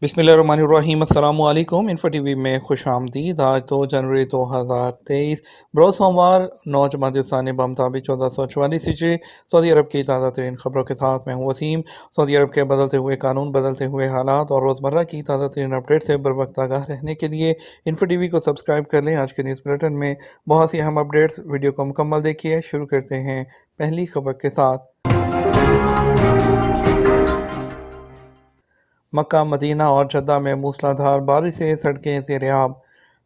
बिस्मिल्लाहिर्रहमानिर्रहीम। अस्सलाम वालेकुम। इन्फो टीवी में खुश आमदीद। आज 2 जनवरी 2023 बरोज़ सोमवार 9 जमात-ए-इस्लामी बमुताबिक 1444 हिजरी सऊदी अरब की ताज़ा तरीन खबरों के साथ मैं हूँ वसीम। सऊदी अरब के बदलते हुए कानून, बदलते हुए हालात और रोज़मर्रा की ताज़ा तरीन अपडेट से बर वक्त आगाह रहने के लिए इन्फो टीवी को सब्सक्राइब कर लें। आज के न्यूज़ बुलेटिन में बहुत सी अहम अपडेट्स, वीडियो को मुकम्मल देखिए। शुरू करते हैं पहली खबर के साथ। मक्का, मदीना और जद्दा में मूसलाधार बारिश से सड़कें ज़ेर-ए-आब।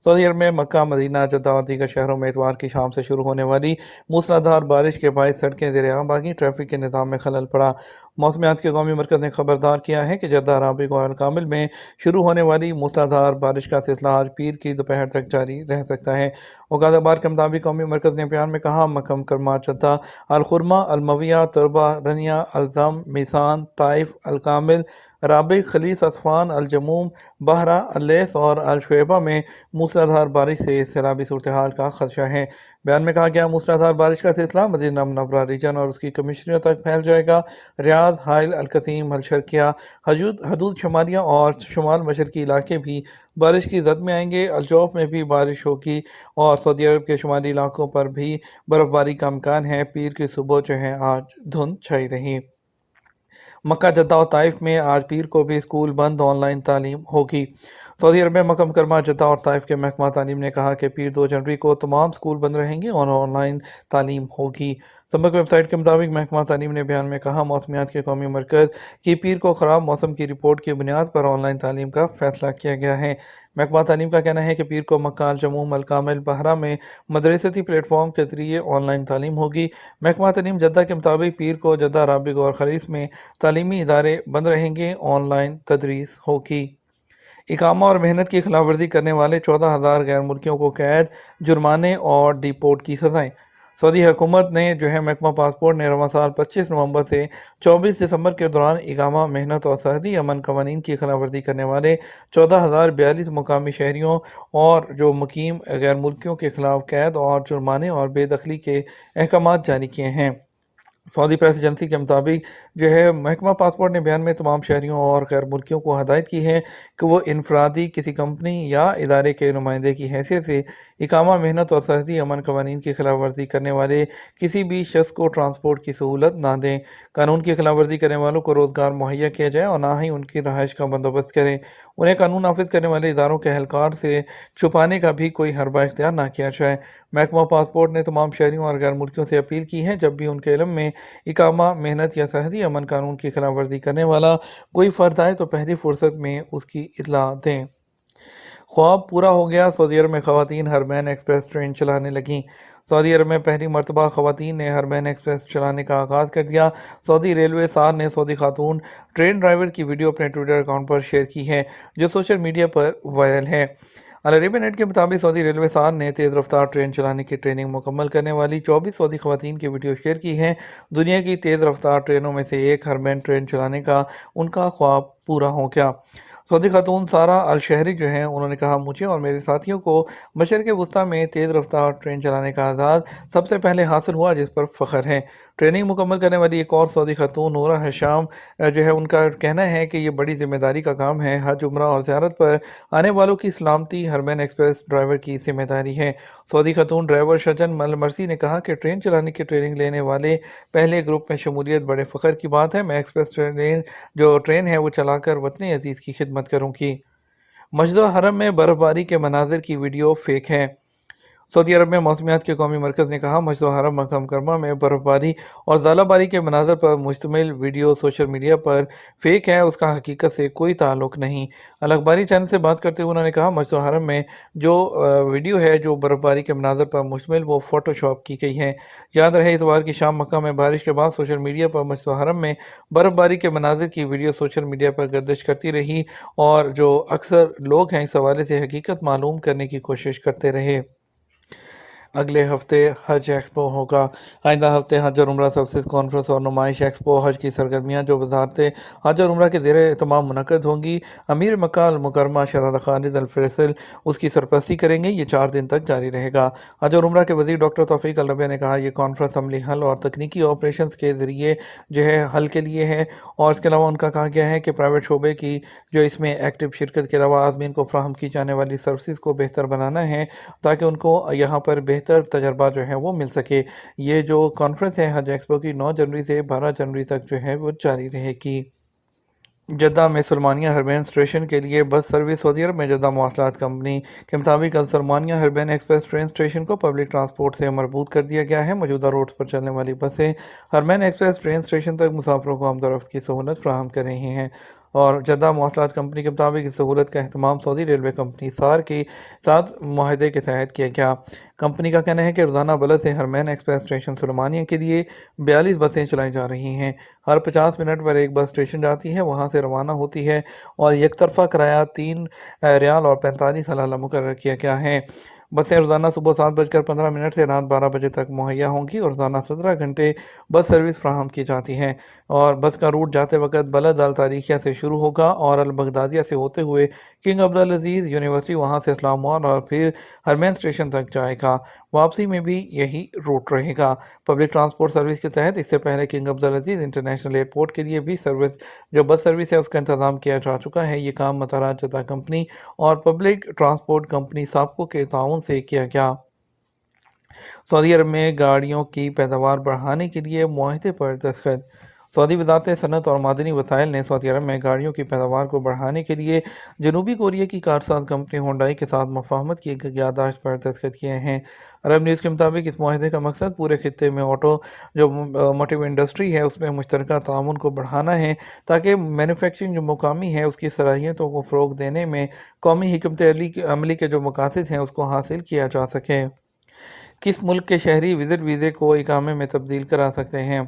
सऊदी अरब में मक्का, मदीना, जद्दा और दीगर शहरों में इतवार की शाम से शुरू होने वाली मूसलाधार बारिश के बायस सड़कें ज़ेर-ए-आब आ गईं। ट्रैफिक के निज़ाम में खलल पड़ा। मौसमियात के कौमी मरकज़ ने खबरदार किया है कि जद्दा, राबिग और अल-कामिल में शुरू होने वाली मूसलाधार बारिश का सिलसिला आज पीर की दोपहर तक जारी रह सकता है। औकात अखबार के मुताबिक कौमी मरकज़ ने बयान में कहा, मक्का मुकर्रमा, जद्दा, अल-खुरमा, अल-मविया, तुरबा, रनिया, अल-ज़म, मीसान, ताइफ, अल-कामिल, राबिग, खलीस, असफान, अल-जमूम, बहरा, अल-लैस और अल-शुएबा में मूसलाधार बारिश से सैलाबी सूरत हाल का खदशा है। बयान में कहा गया, मूसलाधार बारिश का सिलसिला मदीना मुनव्वरा रीजन और उसकी कमिश्नरियों तक फैल जाएगा। रियाद, हाइल, अल-कसीम, अल-शर्किया, हदूद शुमालिया और शुमाल मशरकी इलाके भी बारिश की जद में आएंगे। अल-जौफ में भी बारिश होगी और सऊदी अरब के शुमाली इलाकों पर भी बर्फबारी का इम्कान है। पीर की सुबह जो है आज धुंध छाई रही। मक्का, जद्दा और ताइफ में आज पीर को भी स्कूल बंद, ऑनलाइन तालीम होगी। सऊदी अरब में मक्का मुकर्रमा, जद्दा और ताइफ के महकमा तालीम ने कहा कि पीर 2 जनवरी को तमाम स्कूल बंद रहेंगे और ऑनलाइन तालीम होगी। सबक वेबसाइट के मुताबिक महकमा तालीम ने बयान में कहा, मौसमियात के कौमी मरकज़ की पीर को ख़राब मौसम की रिपोर्ट की बुनियाद पर ऑनलाइन तालीम का फैसला किया गया है। महकमा तालीम का कहना है कि पीर को मक्का, अल-जमूम, अल-कामिल, बहरा में मदरसती प्लेटफॉर्म के ज़रिए ऑनलाइन तालीम होगी। महकमा तालीम जद्दा के मुताबिक पीर को जद्दा, राबिग और खलीस में तालीमी इदारे बंद रहेंगे, ऑनलाइन तदरीस होगी। इकामा और मेहनत की खिलाफवर्जी करने वाले 14,000 गैर मुल्कियों को कैद, जुर्माने और डिपोर्ट की सज़ाएँ। सऊदी हुकूमत ने महकमा पासपोर्ट ने रवां साल 25 नवंबर से 24 दिसंबर के दौरान इकामा, मेहनत और सरहदी अमन कवानीन की खिलाफवर्जी करने वाले 14,042 मुकामी शहरियों और जो मुकीम गैर मुल्कियों के खिलाफ कैद और जुर्माने और बेदखली के अहकामात जारी किए हैं। सऊदी प्रेस एजेंसी के मुताबिक महकमा पासपोर्ट ने बयान में तमाम शहरियों और गैर मुल्कियों को हदायत की है कि वो इनफरादी किसी कंपनी या इदारे के नुमाइंदे की हैसियत से इकामा, मेहनत और सरहदी अमन कवानीन की खिलाफ वर्जी करने वाले किसी भी शख्स को ट्रांसपोर्ट की सहूलत ना दें। कानून की खिलाफ वर्जी करने वालों को रोज़गार मुहैया किया जाए और ना ही उनकी रहायश का बंदोबस्त करें। उन्हें कानून नाफिज करने वाले इदारों के एहलकार से छुपाने का भी कोई हरबा इख्तियार ना किया जाए। महकमा पासपोर्ट ने तमाम शहरियों और गैर मुल्कियों से अपील की है, जब भी उनके इल्म में इकामा, मेहनत या सरहदी अमन कानून की खिलाफ वर्जी करने वाला कोई फ़र्द आए तो पहली फुर्सत में उसकी इत्तला दें। ख्वाब पूरा हो गया, सऊदी अरब में ख़वातीन हरमैन एक्सप्रेस ट्रेन चलाने लगीं। सऊदी अरब में पहली मरतबा ख़वातीन ने हरमैन एक्सप्रेस चलाने का आगाज़ कर दिया। सऊदी रेलवे सार ने सऊदी खातून ट्रेन ड्राइवर की वीडियो अपने ट्विटर अकाउंट पर शेयर की है, जो सोशल मीडिया पर वायरल है। अल अरेबिया नेट के मुताबिक सऊदी रेलवे सार ने तेज़ रफ्तार ट्रेन चलाने की ट्रेनिंग मुकम्मल करने वाली 24 सऊदी ख़वातीन की वीडियो शेयर की है। दुनिया की तेज़ रफ्तार ट्रेनों में से एक हरमैन ट्रेन चलाने का उनका ख्वाब पूरा हो गया। सऊदी खातून सारा अल शहरी उन्होंने कहा, मुझे और मेरे साथियों को मशरिक़ वस्ती में तेज़ रफ्तार ट्रेन चलाने का आज़ाद सबसे पहले हासिल हुआ, जिस पर फ़ख्र है। ट्रेनिंग मुकम्मल करने वाली एक और सऊदी खातून नूरा हिशाम उनका कहना है कि ये बड़ी जिम्मेदारी का काम है। हज, उम्रा और ज़ियारत पर आने वालों की सलामती हरमैन एक्सप्रेस ड्राइवर की जिम्मेदारी है। सऊदी खातून ड्राइवर शजन अल मर्सी ने कहा कि ट्रेन चलाने की ट्रेनिंग लेने वाले पहले ग्रुप में शमूलियत बड़े फ़ख्र की बात है। मैं एक्सप्रेस ट्रेन है वो चलाकर वतन अजीज़ की खिदमत करूँगी। मस्जिद हरम में बर्फबारी के मनाजिर की वीडियो फेक है। सऊदी अरब में मौसमियात के कौमी मरकज़ ने कहा, मस्जिद हरम मक्का मुकर्रमा में बर्फबारी और ज़ालाबारी के मनाज़र पर मुश्तमिल वीडियो सोशल मीडिया पर फेक है, उसका हकीकत से कोई ताल्लुक़ नहीं। अल अखबारी चैनल से बात करते हुए उन्होंने कहा, मस्जिद हरम में जो वीडियो है जो बर्फबारी के मनाज़र पर मुश्तमिल, वो फ़ोटोशॉप की गई है। याद रहे, इतवार की शाम मक्का में बारिश के बाद सोशल मीडिया पर मस्जिद हरम में बर्फबारी के मनाज़र की वीडियो सोशल मीडिया पर गर्दिश करती रही और जो अक्सर लोग हैं इस हवाले से हकीकत मालूम करने की कोशिश करते रहे। अगले हफ्ते हज एक्सपो होगा। आइंदा हफ्ते हज और उम्रा सर्विसेज कॉन्फ्रेंस और नुमाइश एक्सपो हज की सरगर्मियाँ जो वजारत हज और उम्रा के ज़ेर एहतमाम मुनक़द होंगी। अमीर मक्का अल मुकरमा शहज़ादा खालिद अल फैसल उसकी सरपरस्ती करेंगे। ये 4 दिन तक जारी रहेगा। हज और उम्रा के वज़ीर डॉक्टर तौफीक अल रबिया ने कहा, ये कॉन्फ्रेंस अमली हल और तकनीकी ऑपरेशन के ज़रिए जो है हल के लिए है। और इसके अलावा उनका कहा गया है कि प्राइवेट शोबे की जो इसमें एक्टिव शिरकत के अलावा आज़मीन को फ्राहम की जाने वाली सर्विस को बेहतर बनाना है, ताकि उनको यहाँ पर बेहतर तजर्बा जो है वो मिल सके। ये जो कॉन्फ्रेंस है हज एक्सपो की 9 जनवरी से 12 जनवरी तक जो है वो जारी रहेगी। जद्दा में सलमानिया हरबैन स्टेशन के लिए बस सर्विस। सऊदी अरब में जद्दा मवासलात कंपनी के मुताबिक कल सलमानिया हरबैन एक्सप्रेस ट्रेन स्टेशन को पब्लिक ट्रांसपोर्ट से मरबूत कर दिया गया है। मौजूदा रूट्स पर चलने वाली बसें हरबैन एक्सप्रेस ट्रेन स्टेशन तक मुसाफिरों को आमदोरफ्त की सहूलत फराहम कर रही हैं। और जद्दा मवासलात कंपनी के मुताबिक इस सहूलत का अहतमाम सऊदी रेलवे कंपनी सार के साथ माहदे के तहत किया गया। कंपनी का कहना है कि रोज़ाना बलद से हरमैन एक्सप्रेस स्टेशन सुलेमानिया के लिए 42 बसें चलाई जा रही हैं। हर 50 मिनट पर एक बस स्टेशन जाती है, वहां से रवाना होती है और एक तरफा किराया 3 रियाल और 45 हलाला मुकर्रर किया गया है। बसें रोज़ाना सुबह 7:15 से रात 12 बजे तक मुहैया होंगी और रोज़ाना 17 घंटे बस सर्विस फ्राहम की जाती हैं। और बस का रूट जाते वक्त बलद अल तारीखिया से शुरू होगा और अल बगदादिया से होते हुए किंग अब्दुल अजीज़ यूनिवर्सिटी, वहाँ से इस्लाम मॉल और फिर हरमैन स्टेशन तक जाएगा। वापसी में भी यही रूट रहेगा। पब्लिक ट्रांसपोर्ट सर्विस के तहत इससे पहले किंग अब्दुल अजीज़ इंटरनेशनल एयरपोर्ट के लिए भी सर्विस जो बस सर्विस है उसका इंतज़ाम किया जा चुका है। ये काम मतारात जद्दा कंपनी और पब्लिक ट्रांसपोर्ट कंपनी साबको के ताउन से किया गया। सऊदी अरब में गाड़ियों की पैदावार बढ़ाने के लिए मुआहदे पर दस्तखत। सऊदी वज़ारत सनअत और मादनी वसाइल ने सऊदी अरब में गाड़ियों की पैदावार को बढ़ाने के लिए जनूबी कोरिया की कारसाज कंपनी होंडाई के साथ मफाहमत की याददाश्त पर दस्तखत किए हैं। अरब न्यूज़ के मुताबिक इस मुआहदे का मकसद पूरे खित्ते में ऑटो जो मोटिव इंडस्ट्री है उसमें मुश्तरका ताउन को बढ़ाना है, ताकि मैन्युफैक्चरिंग जो मुकामी है उसकी सलाहियतों को फ़रोग़ देने में कौमी हिकमत अमली के जो मकासद हैं उसको हासिल किया जा सके। किस मुल्क के शहरी विज़िट वीज़े को इकामे में तब्दील करा सकते हैं।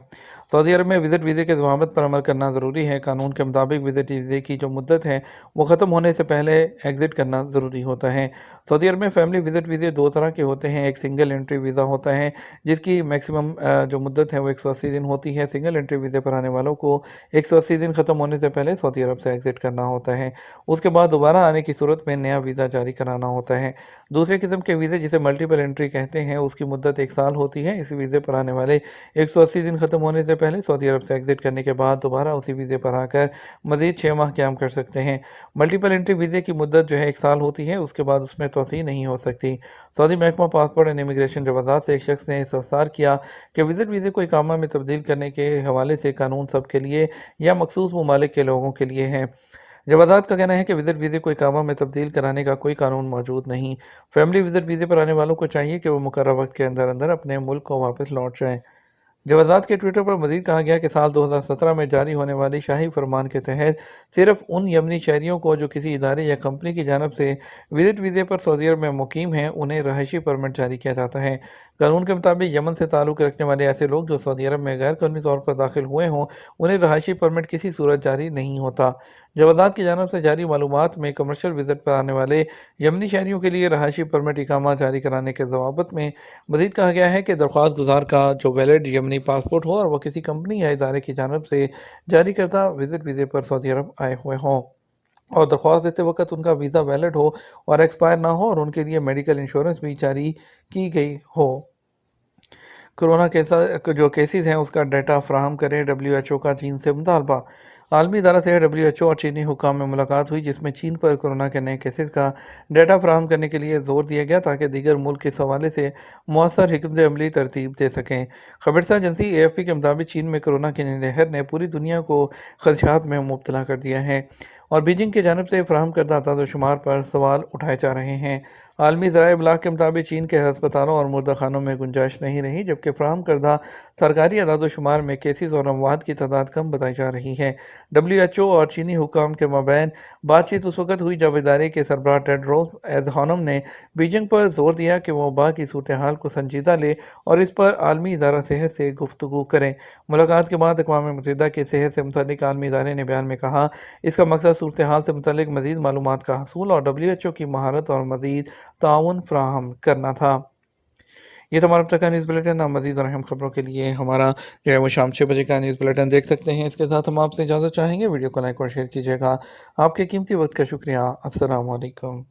सऊदी अरब में विज़िट वीज़े के ज़वाबित पर अमल करना ज़रूरी है। कानून के मुताबिक विज़िट वीज़े की जो मुद्दत है वो ख़त्म होने से पहले एग्ज़िट करना ज़रूरी होता है। सऊदी अरब में फैमिली विज़िट वीज़े 2 तरह के होते हैं। एक सिंगल एंट्री वीज़ा होता है जिसकी मैक्सिमम जो मुद्दत है वो 180 दिन होती है। सिंगल एंट्री वीज़े पर आने वालों को 180 दिन ख़त्म होने से पहले सऊदी अरब से एग्ज़िट करना होता है। उसके बाद दोबारा आने की सूरत में नया वीज़ा जारी कराना होता है। दूसरे किस्म के वीज़े जिसे मल्टीपल एंट्री कहते हैं उसकी मुद्दत 1 साल होती है। इस वीज़े पर आने वाले 180 दिन ख़त्म होने से पहले सऊदी अरब से एग्ज़िट करने के बाद दोबारा उसी वीज़े पर आकर मज़ीद 6 माह क़याम कर सकते हैं। मल्टीपल एंट्री वीज़े की मुद्दत जो है 1 साल होती है, उसके बाद उसमें तोसी नहीं हो सकती। सऊदी महकमा पासपोर्ट एंड इमिग्रेशन जवाज़ात से एक शख्स ने इस्तफसार किया कि विज़िट वीज़े को इकामा में तब्दील करने के हवाले से कानून सब के लिए या मखसूस ममालिक के लोगों के लिए है। जवादात का कहना है कि विज़िट वीज़े को इकामा में तब्दील कराने का कोई कानून मौजूद नहीं। फैमिली विज़िट वीज़े पर आने वालों को चाहिए कि वो मुकर्रर वक्त के अंदर अंदर अपने मुल्क को वापस लौट जाएँ। जवादात के ट्विटर पर मज़ीद कहा गया कि साल 2017 में जारी होने वाली शाही फरमान के तहत सिर्फ उन यमनी शहरियों को जो किसी इदारे या कंपनी की जानब से विज़िट वीज़े पर सऊदी अरब में मुकीम हैं उन्हें रहायशी परमिट जारी किया जाता है। कानून के मुताबिक यमन से ताल्लुक़ रखने वाले ऐसे लोग जो सऊदी अरब में गैर कानूनी तौर पर दाखिल हुए हों उन्हें रहायशी परमिट किसी सूरत जारी नहीं होता। जवादात की जानब से जारी मालूमात में कमर्शल विज़िट पर आने वाले यमनी शहरियों के लिए रहायशी परमिट इकामा जारी कराने के ज़वाबित में मज़ीद कहा गया है कि दरख्वास्त गुजार का जो वैलिड यमनी पासपोर्ट हो और वह किसी कंपनी या इदारे की जानब से जारी करदा विज़िट वीज़े पर सऊदी अरब आए हुए हों और दरख्वास्त देते वक्त उनका वीज़ा वैलिड हो और एक्सपायर ना हो और उनके लिए मेडिकल इंश्योरेंस भी जारी की गई हो। कोरोना के जो केसेस हैं उसका डाटा फ्राहम करे। WHO का चीन से मुतालबा। आलमी इदारा से WHO और चीनी हुक्काम में मुलाकात हुई जिसमें चीन पर कोरोना के नए केसेस का डाटा फ्राहम करने के लिए जोर दिया गया ताकि दीगर मुल्क इस हवाले से मौसर हिकमत अमली तरतीब दे सकें। खबरसा एजेंसी AFP के मुताबिक चीन में कोरोना की लहर ने पूरी दुनिया को खदशात में मुब्तला कर दिया है और बीजिंग की जानब से फ्राहम करदा अदाद-ओ-शुमार पर सवाल उठाए जा रहे हैं। आलमी ज़राए इब्लाग के मुताबिक चीन के अस्पतालों और मुर्दा खानों में गुंजाइश नहीं रही, जबकि फ्राहम करदा सरकारी अदाद-ओ-शुमार में केसेस और अमवात की तादाद कम बताई जा रही है। WHO और चीनी हुक्काम के मबैन बातचीत उस वक्त हुई जब इदारे के सरबराह टेड्रोस एधनॉम ने बीजिंग पर जोर दिया कि वह वबा की सूरत हाल को संजीदा ले और इस पर आलमी इदारा सेहत से गुफ्तगू करें। मुलाकात के बाद अक़वाम मुत्तहिदा के सेहत से मुतल्लिक़ आलमी इदारे ने बयान में कहा, इसका मकसद सूरत हाल से मुतल्लिक़ मज़ीद मालूमात का हसूल और WHO की महारत और मज़ीद ताउन फ्राहम करना था। یہ تو ہمارا اب تک کا نیوز بلیٹن. آپ مزید اور اہم خبروں کے لیے ہمارا جو ہے وہ شام 6 بجے کا نیوز بلیٹن دیکھ سکتے ہیں. اس کے ساتھ ہم آپ سے اجازت چاہیں گے. ویڈیو کو لائک اور شیئر کیجیے گا. آپ کے قیمتی وقت کا شکریہ. السلام علیکم.